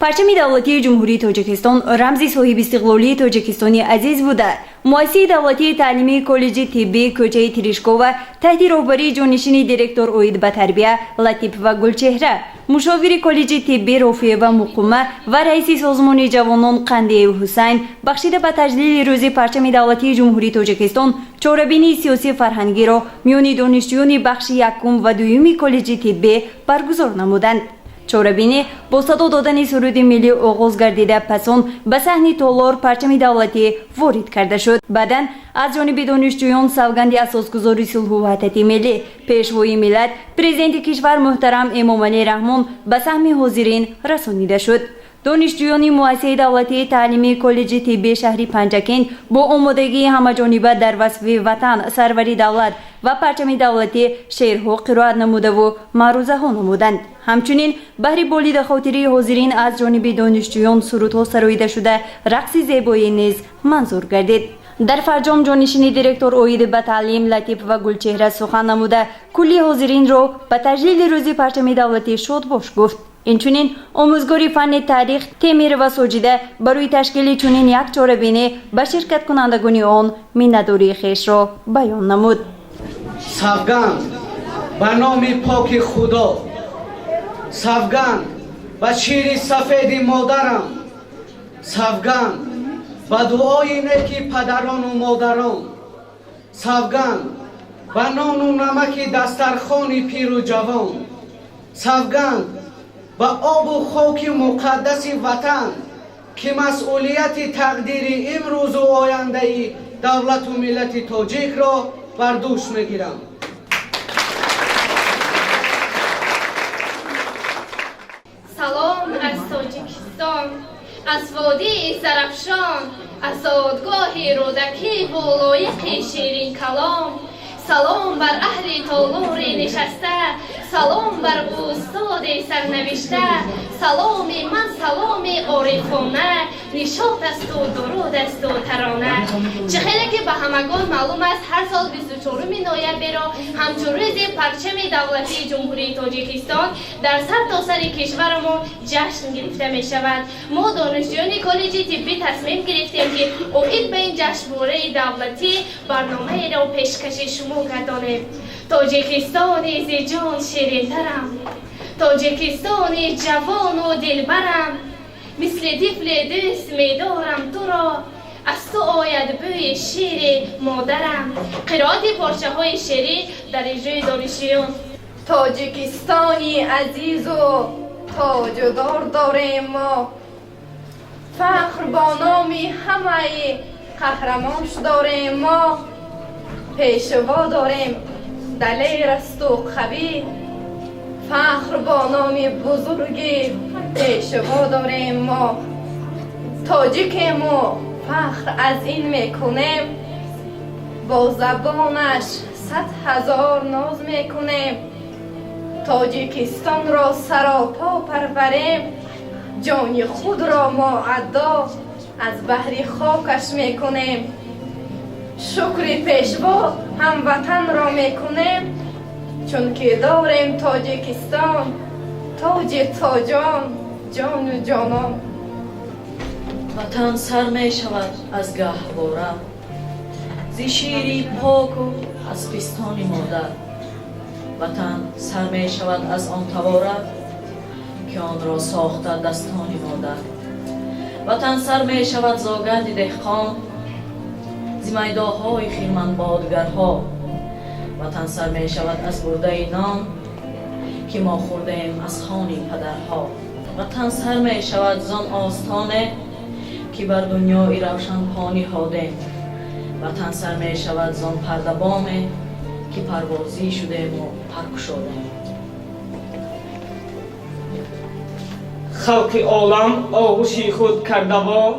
پرچم دولتی جمهوری تاجیکستان رمز صاحب استقلالی تاجیکستانی عزیز بوده. مؤسسه دولتی تعلیمی کالج طبی کوچه تریشکو و تحت رهبری جانشین دیرکتور اوید به تربیه لطیف و گلچهره، مشاور کالج طبی رافیه و مقومه و رئیس سازمان جوانان قندی حسین بخشیده به تجلیل روز پرچم دولتی جمهوری تاجیکستان چهاربینی سیاسی فرهنگی را میان دانشجویان بخش یکم و دوم کالج طبی برگزار نمودند. چهاربینی با صدا دادن سرود ملی آغاز گردیده پسان به صحنه تالار پرچم دولتی وارد کرده شد. بعداً از جانب دانشجویان سوگند اساسگذاری صلح و وحدت ملی پیشوای ملت پرزیدنت کشور محترم امام علی رحمان به سهم حاضرین رسانیده شد. دانشجویان مؤسسه دولتی تعلیمی کالج طبی شهر پنجکین با آمادگی همه‌جانبه در وصف وطن، سروری دولت و پرچم دولتی شعرها قرائت نموده و معروضه ها نمودند. همچنین بهر بالید خاطری حاضرین از جانب دانشجویان سرودها سراییده شده رقص زیبایی نیز منظور گردید. در فرجام جانشین دیرکتور اوید به تعلیم لطیف و گلچهره سخن نموده کلی حاضرین را به تجلیل روز پرچم دولتی شاد باش گفت. اینچنین آموزگار فن تاریخ تیمیر و ساجده برای تشکیل چنین یک چهاربینی به شرکت کنندگان آن میnnتداری خویش را بیان نمود. سوگند به نام پاک خدا، سوگند به شیر سفید مادرم، سوگند به دعای نیک پدران و مادران، سوگند به نان و نمک دسترخوان پیر و جوان، سوگند به آب و خاک مقدس وطن که مسئولیت تقدیر امروز و آینده دولت و ملت تاجیک را بر دوش میگیرم. سلام از تاجیکستان، از وادی زرفشان، از زادگاه رودکی و لایق شیرین کلام. سلام بر اهل تالار نشسته، سلام بر استاد سرنوشته، سلام من سلام عارفانه، نشاط است و درود است و ترانه. چه خیلی که به همگان معلوم است هر سال 24 نوامبر را همچون روز پرچم دولتی جمهوری تاجیکستان در سرتاسر کشورمان جشن گرفته می شود. ما دانشجویان کالج طبی تصمیم گرفتیم که اوید به این جشنواره دولتی برنامه را پیشکش شما گردانیم. تاجیکستان زیجان شیرین‌ترم، تاجیکستان جوان و دلبرم، مثل طفل دوست می‌دارم تو را، از تو آید بوی شیر مادرم. قرائت پارچه‌های شعری در اجرای دانشجویان. تاجیکستانی عزیز و تاجدار داریم ما، فخر با نامی همه قهرمانش داریم ما، پیشوا داریم دلیر است و قوی، فخر با نامی بزرگی پیشوا داریم ما. تاجیکیم و فخر از این میکنیم، با زبانش 100,000 ناز میکنیم. تاجیکستان را سراپا پروریم، جان خود را ما ادا از بحر خاکش میکنیم. شکر پیشوا هموطن را میکنیم، چون که داریم تاجیکستان تاج تاجان، جان و جانان. وطن سر می شود از گهواره، زی شیری پاک و از پستان مادر. وطن سر می شود از آن تواره که آن را ساخته دستان مادر. وطن سر می شود زاگرد دهقان، زی میدان‌های خیرمن بادگرها. وطن سر می شود از برده نان که ما خوردیم از خوان پدرها. وطن سر می شود زان آستانه که بر دنیای روشن پا نهادیم. وطن سر می شود زان پرده بامه که پروازی شدیم و پر گشادیم. خلق عالم آغوشی خود کرده با،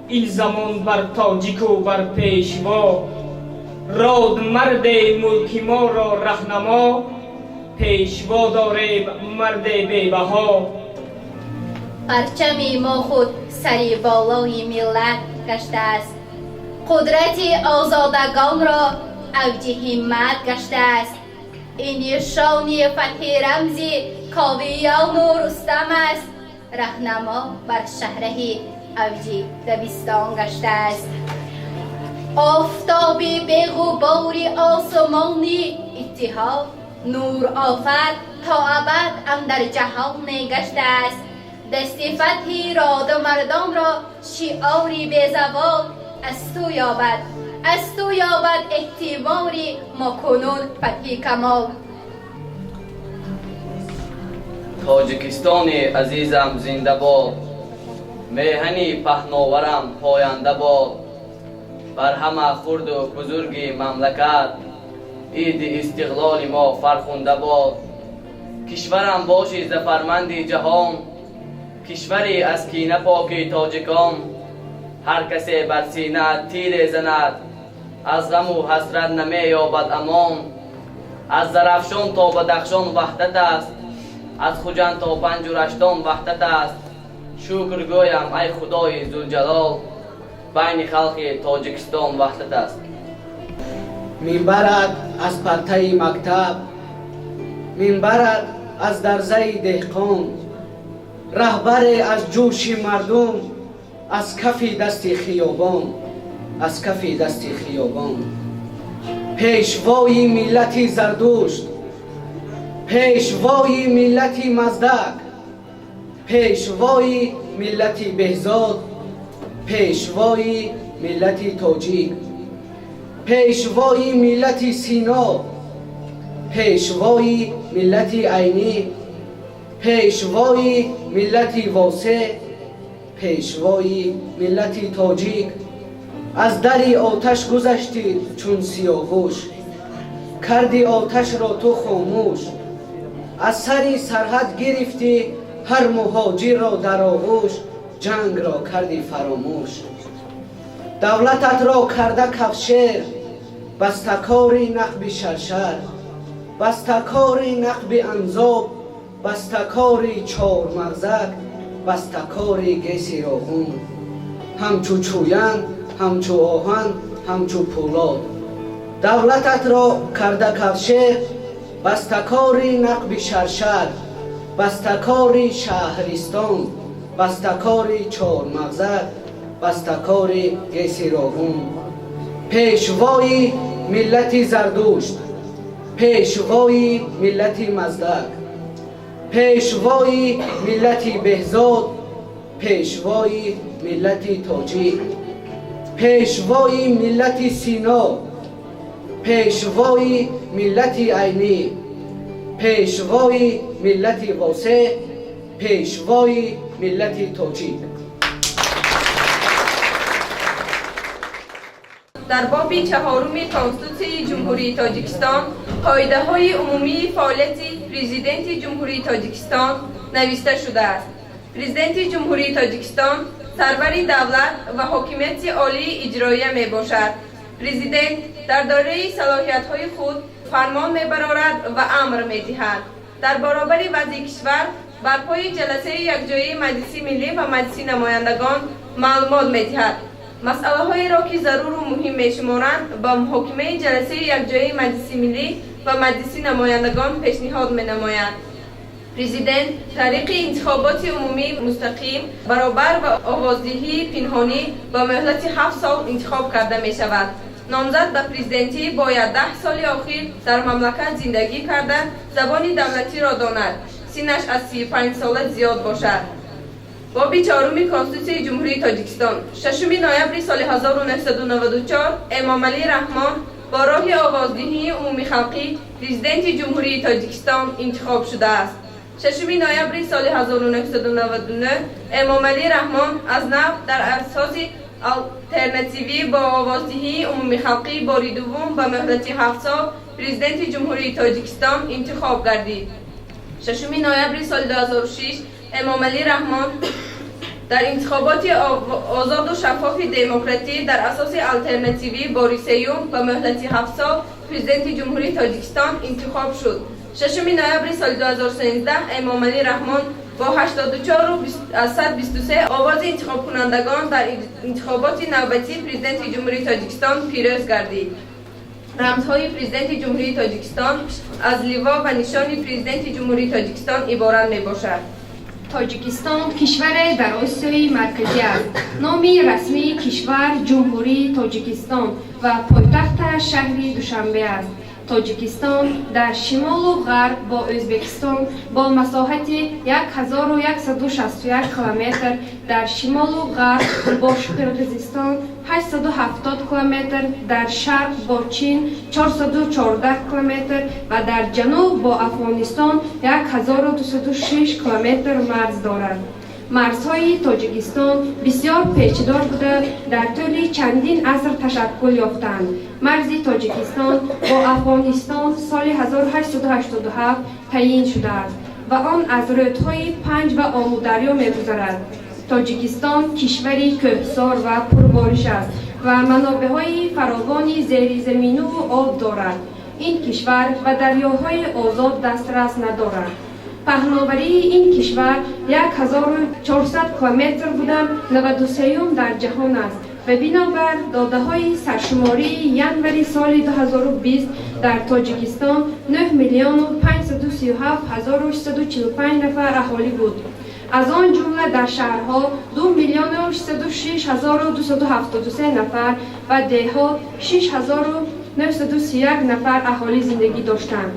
این زمان بر تاجیک و بر پیشوا. راد مرد ملک ما را رهنما، پیشوا داریم مرد بی‌بها. پرچم ما خود سری بالای ملت گشته است، قدرت آزادگان را اوج همت گشته است. این شان فتح رمزی کاویان و رستم است، رهنما بر شهره اوج دبستان گشته است. آفتابی به غبار آسمانی اتحاد نور آفت تا ابد اندر جهان گشته است. دست فتحی راد و مردان را شعاری به زوال از تو یابد احتماری ما کنون فتحی کمال. تاجیکستان عزیزم زنده باد، میهنی پهناورم پاینده باد. بر همه خرد و بزرگ مملکت عید استقلال ما فرخنده باد. کشورم باشی زفرمند جهان، کشوری از کینه پاک تاجیکان. هر کسی بر سینه تیر زند، از غم و حسرت نمی یابد امان. از زرافشان تا بدخشان وحدت است، از خوجند تا پنجرشتان وحدت است. شکر گویم ای خدای ذوالجلال، بین خلق تاجیکستان وحدت است. میبرد از پرتای مکتب، میبرد از درزه دهقان. رهبر از جوش مردم، از کف دست خیابان، از کف دست خیابان. پیشوای ملت زردشت، پیشوای ملت مزدک، پیشوای ملت بهزاد، پیشوای ملت تاجیک، پیشوای ملت سینا، پیشوای ملت عینی، پیشوای ملت واسع، پیشوای ملت تاجیک. از دری آتش گذشتی چون سیاوش، کردی آتش را تو خاموش. از سری سرحد گرفتی هر مهاجر را در آغوش، جنگ را کردی فراموش. دولتت را کرده کفشیر، بستکاری نقب شرشر، بستکاری نقب انزاب، بستکاری چار مغزک، بستکاری گیسی راغون. همچو چویان، همچو آهن، همچو پولاد. دولتت را کرده کفشیر، بستکاری نقب شرشر، بستکاری شهرستان، بستکاری چار مغزک، بستکاری گیسی راغون. پیشوای ملت زردشت، پیشوای ملت مزدک، پیشوای ملت بهزاد، پیشوای ملت تاجیک، پیشوای ملت سینا، پیشوای ملت عینی، پیشوای ملت واسع، پیشوای ملت تاجیک. در باب چهارم کنستیتوسیون جمهوری تاجیکستان قاعده های عمومی فعالیت پرزیدنت جمهوری تاجیکستان نوشته شده است. پرزیدنت جمهوری تاجیکستان سرور دولت و حاکمیت عالی اجرایه می باشد. پرزیدنت در دایره صلاحیت های خود فرمان می برآورد و امر می دهد. در برابر وضع کشور بر پای جلسه یکجایی مجلس ملی و مجلس نمایندگان معلومات می دهد. مسئله هایی را که ضرور و مهم می شمارند با محاکمه جلسه یکجایی مجلس ملی و مجلس نمایندگان پیشنهاد می نماید. پرزیدنت طریق انتخابات عمومی مستقیم برابر و آوازدهی پنهانی با مهلت 7 سال انتخاب کرده می شود. نامزد به پرزیدنتی باید 10 سال اخیر در مملکت زندگی کرده، زبان دولتی را داند، سنش از 35 سال زیاد باشد. باب چهارم کنستیتوسیون جمهوری تاجیکستان 6 نوامبر سال 1994 امام علی رحمان با راه آوازدهی عمومی خلقی پرزیدنت جمهوری تاجیکستان انتخاب شده است. 6 نوامبر سال 1999 امام علی رحمان از نو در اساس آلترناتیوی با آوازدهی عمومی خلقی بار دوم به مهلت 7 سال پرزیدنت جمهوری تاجیکستان انتخاب گردید. 6 نوامبر سال 2006 امام علی رحمان در انتخابات آزاد و شفاف دموکراتی در اساس آلترناتیوی بار سوم به مهلت 7 سال پرزیدنت جمهوری تاجیکستان انتخاب شد. 6 نوامبر سال 2013 امام علی رحمان با 84 از 123 آواز انتخاب کنندگان در انتخابات نوبتی پرزیدنت جمهوری تاجیکستان پیروز گردید. رمزهای پرزیدنت جمهوری تاجیکستان از لیوا و نشان پرزیدنت جمهوری تاجیکستان عبارت می باشد. تاجیکستان کشور در آسیای مرکزی است. نام رسمی کشور جمهوری تاجیکستان و پایتخت شهر دوشنبه است. تاجیکستان در شمال و غرب با ازبکستان با مساحت 1161 کیلومتر، در شمال و غرب با قرقیزستان 870 کیلومتر، در شرق با چین 414 کیلومتر و در جنوب با افغانستان 1206 کیلومتر مرز دارد. مرزهای تاجیکستان بسیار پیچیده بوده در طول چندین عصر تشکل یافتند. مرز تاجیکستان با افغانستان سال 1887 تعیین شده است و آن از رودهای پنج و آمو دریا می‌گذرد. تاجیکستان کشوری کوهسار و پربارش است و منابع‌های فراوانی زیرزمینی و آب دارد. این کشور و دریاهای آزاد دسترس ندارد. پهناوری این کشور 1400 کیلومتر بوده 93 در جهان است و بنابر داده‌های سرشماری ینوری سال 2020 در تاجیکستان 9,537,645 نفر اهالی بود. از آن جمله در شهرها 2,606,273 نفر و دهها 6,931 نفر اهالی زندگی داشتند.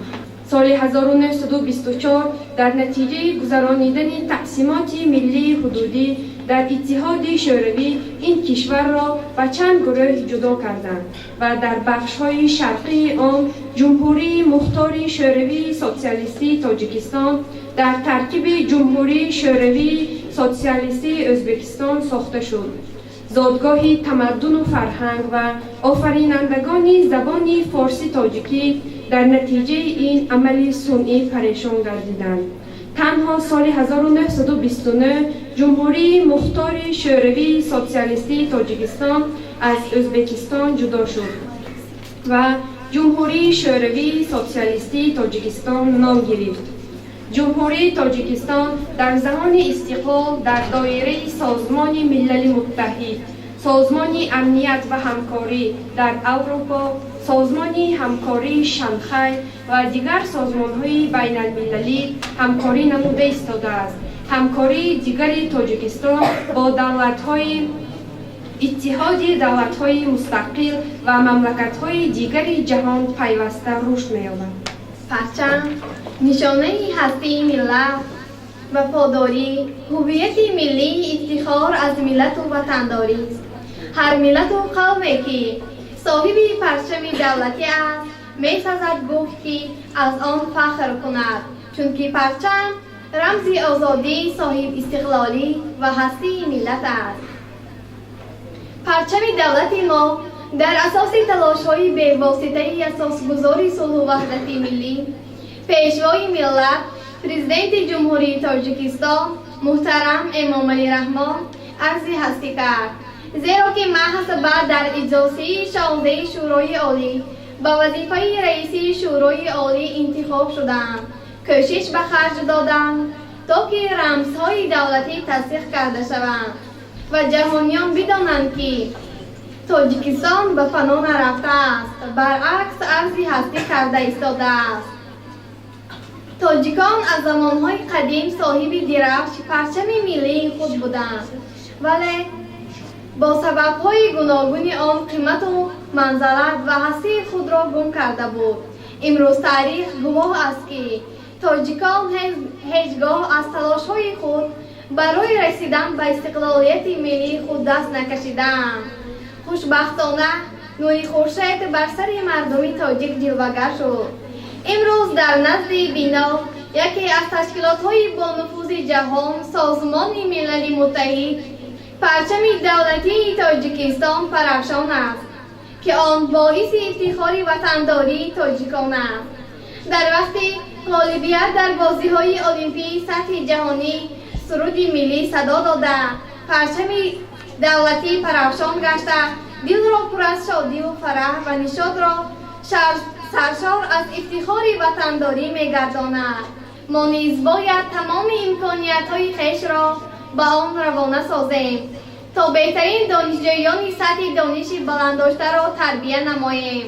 سال 1924 در نتیجه گذرانیدن تقسیمات ملی حدودی در اتحاد شوروی این کشور را به چند گروه جدا کردند و در بخش‌های شرقی آن جمهوری مختار شوروی سوسیالیستی تاجیکستان در ترکیب جمهوری شوروی سوسیالیستی ازبکستان ساخته شد. زادگاه تمدن و فرهنگ و آفرینندگان زبان فارسی تاجیکی در نتیجه این عمل صنعی پریشان گردیدند. تنها سال 1929 جمهوری مختار شوروی سوسیالیستی تاجیکستان از ازبکستان جدا شد و جمهوری شوروی سوسیالیستی تاجیکستان نام گرفت. جمهوری تاجیکستان در زمان استقلال در دایره سازمان ملل متحد، سازمان امنیت و همکاری در اروپا، سازمان همکاری شانگهای و دیگر سازمان‌های بین المللی همکاری نموده ایستاده است. همکاری دیگری تاجیکستان با دولت‌های اتحاد دولت‌های مستقل و مملکت‌های دیگری جهان پیوسته رشد می‌یابد. پرچم نشانه هستی ملت، وفاداری، هویت ملی، افتخار از ملت و وطنداری است. هر ملت و قومی که صاحب پرچم دولتی است می‌سزد گفت که از آن فخر کند، چون که پرچم رمز آزادی، صاحب استقلالی و هستی ملت است. پرچم دولت ما در اساس تلاش‌های بی‌واسطه اساسگذار صلح و وحدت ملی، پیشوای ملت پرزیدنت جمهوری تاجیکستان محترم امامعلی رحمان عرض هستی کرد، زیرا که محض بعد در اجلاس 16 شورای عالی به وظیفه رئیس شورای عالی انتخاب شدم، کوشش به خرج دادم تا که رمزهای دولتی تصدیق کرده شوند و جهانیان بدانند که تاجیکستان به فنا نرفته است، برعکس عرض هستی کرده ایستاده است. تاجیکان از زمانهای قدیم صاحب درفش پرچم ملی خود بودند، ولی با سببهای گوناگون آن قیمت و منزلت و هستی خود را گم کرده بود. امروز تاریخ گواه است که تاجیکان هیچگاه از تلاش‌های خود برای رسیدن به استقلالیت ملی خود دست نکشیدند. خوشبختانه نور خورشید بر سر مردم تاجیک جلوه‌گر شد. امروز در نزد بینا یکی از تشکیلات‌های با نفوذ جهان، سازمان ملل متحد، پرچم دولتی تاجیکستان پرافشان است که آن باعث افتخار وطنداری تاجیکان است. در وقتی غالبیت در بازی‌های المپیک سطح جهانی سرود ملی صدا داده، پرچم دولتی پرافشان گشته، دل را پر از شادی و فرح و نشاط را سرشار از افتخار وطنداری می‌گرداند. ما نیز باید تمام امکانیت‌های خویش را به آن روانه سازیم تا بهترین دانشجویان سطح دانش بلندداشته را تربیت نماییم.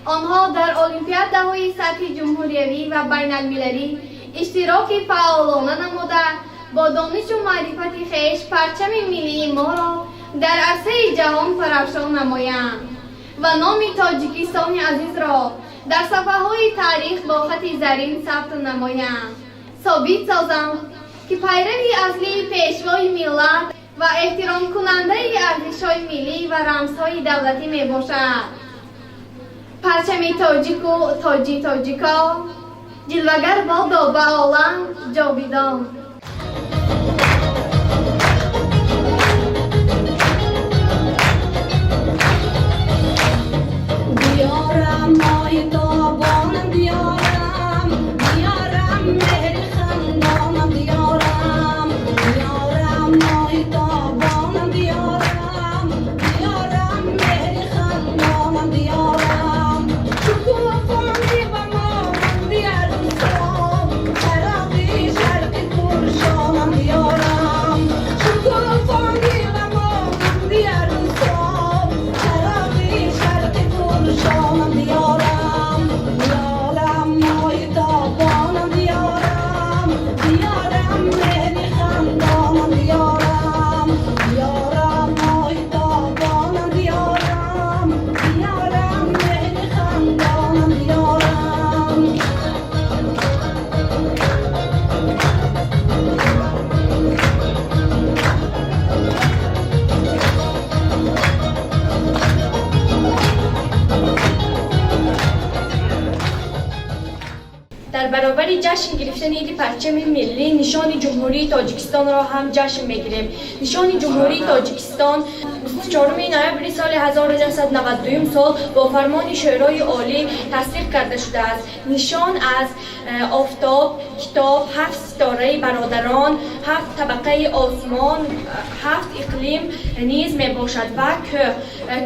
آنها در المپیادهای سطح جمهوری و بین المللی اشتراک فعالانه نموده با دانش و معرفت خویش پرچم ملی ما را در عرصه جهان پرافشان نمایند و نام تاجیکستان عزیز را در صفحه‌های تاریخ با خط زرین ثبت نمایند. ثابت سازم که پیروی اصلی پیشوای ملت و احترام کننده ارزش‌های ملی و رمزهای دولتی می باشد. پرچم تاجیک و تاجیکا جلوگر بادا به عالم جاویدان. بیارم مای تابانم بیارم مهر خندانم بیارم مای تابانم بیارم مهر خندانم بیارم شکوفانی و مانندی عروسان چراغی شرقی پرشانم بیارم شکوفانی و مانندی عروسان چراغی شرقی پرشانم بیارم مای تابانم بیارم مهر خندانم بیارم مای تابانم بیارم مهر خندانم بیارم. در برابر جشن گرفتن عید پرچم ملی نشان جمهوری تاجیکستان را هم جشن میگیریم. نشان جمهوری تاجیکستان 24 نوامبر سال 1992 سال با فرمان شورای عالی تصدیق کرده شده است. نشان از آفتاب، کتاب، 7 ستاره برادران، 7 طبقه آسمان، 7 اقلیم نیز می باشد و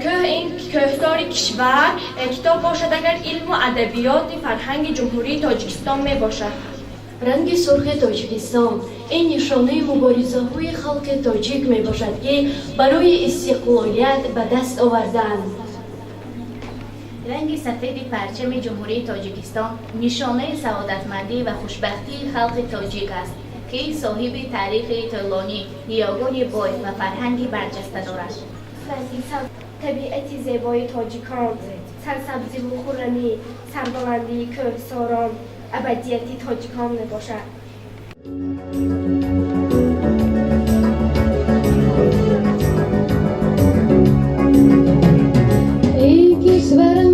که این کهسار کشور کتاب باشد اگر علم و ادبیات فرهنگ جمهوری تاجیکستان می باشد. رنگ سرخ تاجیکستان این نشانه مبارزه های خلق تاجیک می باشد که برای استقلالیت به دست آوردند. رنگ سفید پرچم جمهوری تاجیکستان نشانه سعادتمندی و خوشبختی خلق تاجیک است که صاحب تاریخ طولانی، نیاگان بای و فرهنگی برجسته دارد. طبیعت زیبای تاجیکان، سرسبزی و خرمی، سربلندی کوهساران، ابدیتی تاجیکان می باشد. ای کشورم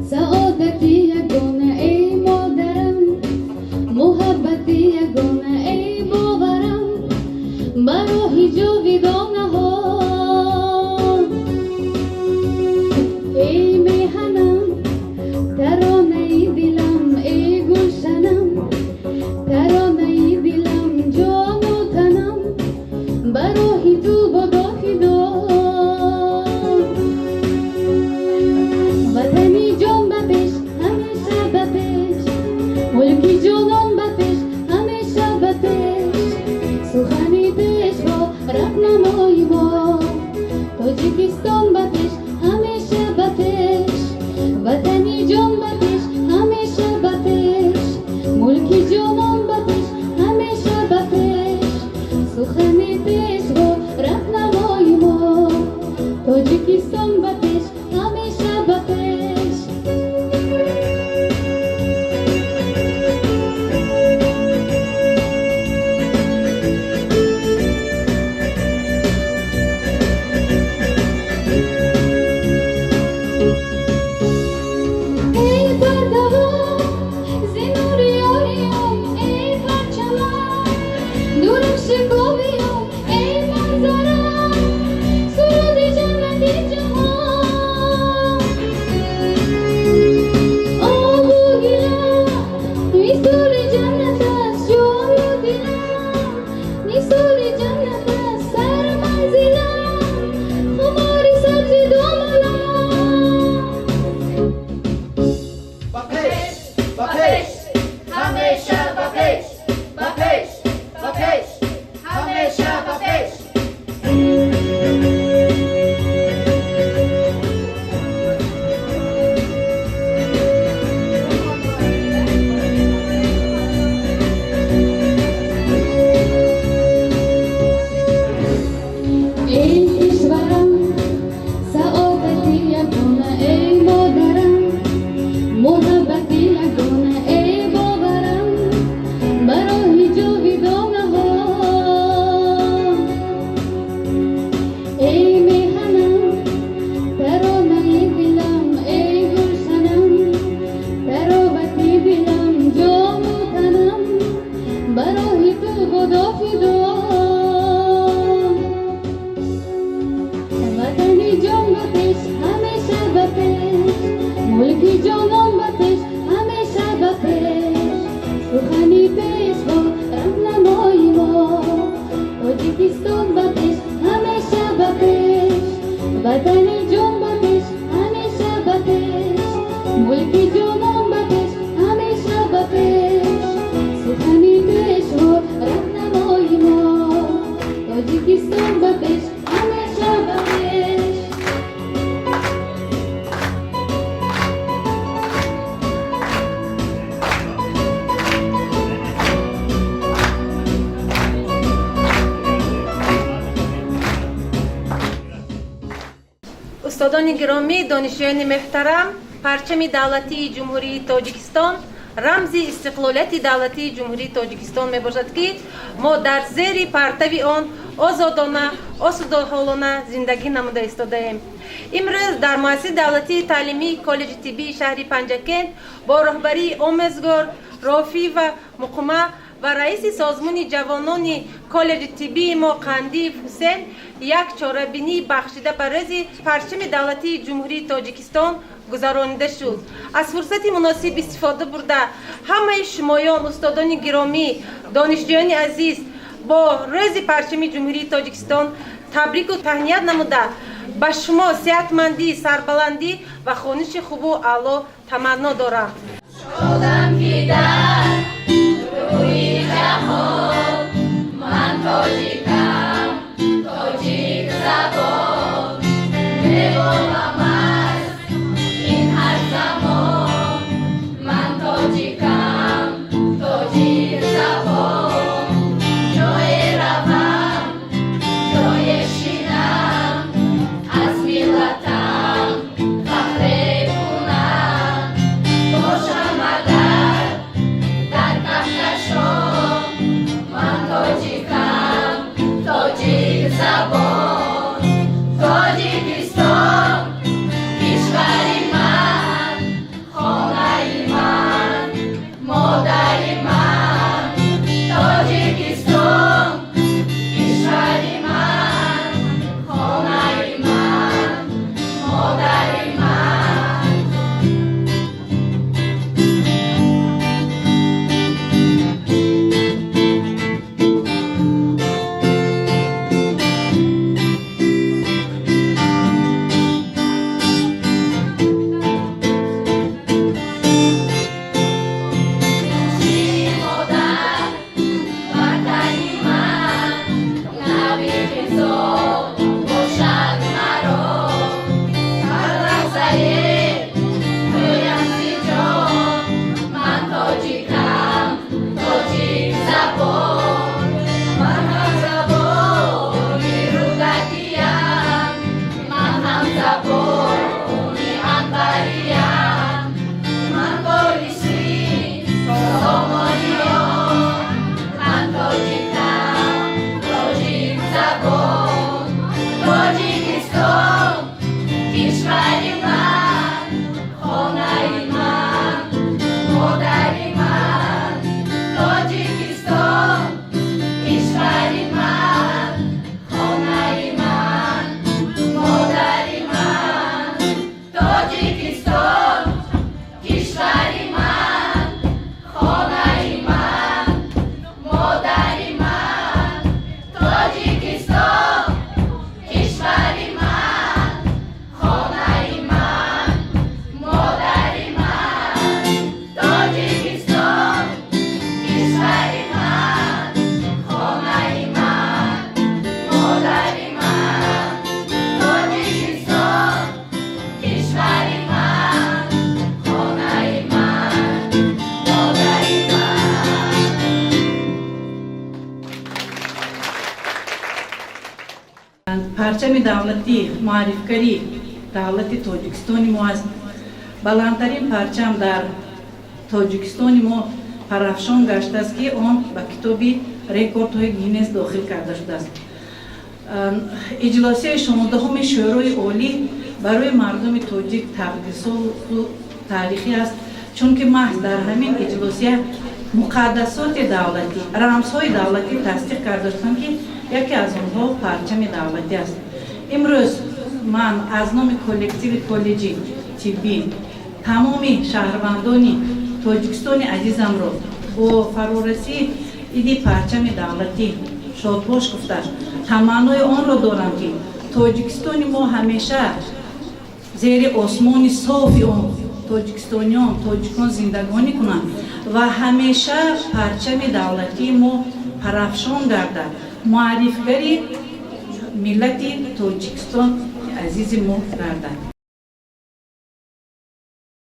سعادتی یگانه، ای مادرم محبتی یگانه، ای باورم برای جاودانه ها. ای میهنم ترانه دلم، ای گلشنم ترانه دلم، جان و تنم برای تو بدا فدا. وطنی جان بپیش همیشه بپیش، ملکی جانان بپیش همیشه بپیش، سخنی پیش با رهنمای ما تاجیکستان بپیش همیشه بپیش. وطنی جان بپیش همیشه بپیش، ملکی جانان بپیش همیشه بپیش، سخنی پیش با رهنمای ما تاجیکستان بپیش همیشه بپیش. ای استادان گرامی، دانشجویان محترم، پرچم دولتی جمهوری تاجیکستان رمز استقلالیت دولتی جمهوری تاجیکستان می باشد که ما در زیر پرتو آن آزادانه، آسودانه زندگی نموده ایستاده‌ایم. امروز در مؤسسه دولتی تعلیمی کالج طبی شهر پنجکند با رهبری آموزگار رافی و مقامه و رئیس سازمان جوانان کالج طبی ما قندی حسین یک چاره‌بینی بخشیده بر روز پرچم دولتی جمهوری تاجیکستان گذرانیده شد. از فرصت مناسب استفاده برده همه شمایان، استادان گرامی، دانشجویان عزیز با روز پرچم جمهوری تاجیکستان تبریک و تهنیت نموده به شما صحتمندی، سربلندی و خوانش خوب و اعلی تمنا دارم. شدم که در روی جهان من تاجیکم، تاجیک زبان میگویم از این هر زمان. من تاجیکم، تاجیک زبان جای روم، جای شینم از ملتم فخر کنم. باشم اگر در کهکشان من تاجیکم، تاجیک زبان. تاجیکستان کشور من، خانه من، مادر من. تاجیکستان کشور من، خانه من، مادر من. شیرین مادر وطنی من، لبی خزان باشد مرا. هر لحظه گویم زی جان من تاجیکم، تاجیک زبان. من هم زبانی رودکیم، من هم زبانی عنبریم. من باریسی سامانیان، من تاجیکم، تاجیک زبان. تاجیکستان کشور من، خانه من، مادر من. تاجیکستان کشور من، خانه من، مادر من. تاجیکستان کشور من، خانه من، مادر من. تاجیکستان کشور من، خانه من، مادر من. تاجیکستان کشور من، خانه من، مادر من. تاجیکستان کشور من، خانه من، مادر من. پرچم دولتی معرفی دولتی تاجیکستان ما است. بلندترین پرچم در تاجیکستان ما پرافشان گشته است که آن به کتاب رکوردهای گینس داخل کرده شده است. اجلاسی 16 شورای عالی برای مردم تاجیک تقدیس و تاریخی است، چون که محض در همین اجلاسی مقدسات دولتی، رمزهای دولتی تصدیق کرده شدند که یکی از آنها پرچم دولتی است. امروز من از نام کلکتیو کالج طبی تمامی شهروندان تاجیکستان عزیزم را با فرارسی ایدی پرچم دولتی شادباش گفته تمنای آن را دارم که تاجیکستان ما همیشه زیر آسمان صاف آن تاجیکستانیان تاجیکان زندگانی کنند و همیشه پرچم دولتی ما پرافشان گردد، معرفیگری ملت تاجیکستان عزیز ما گردد.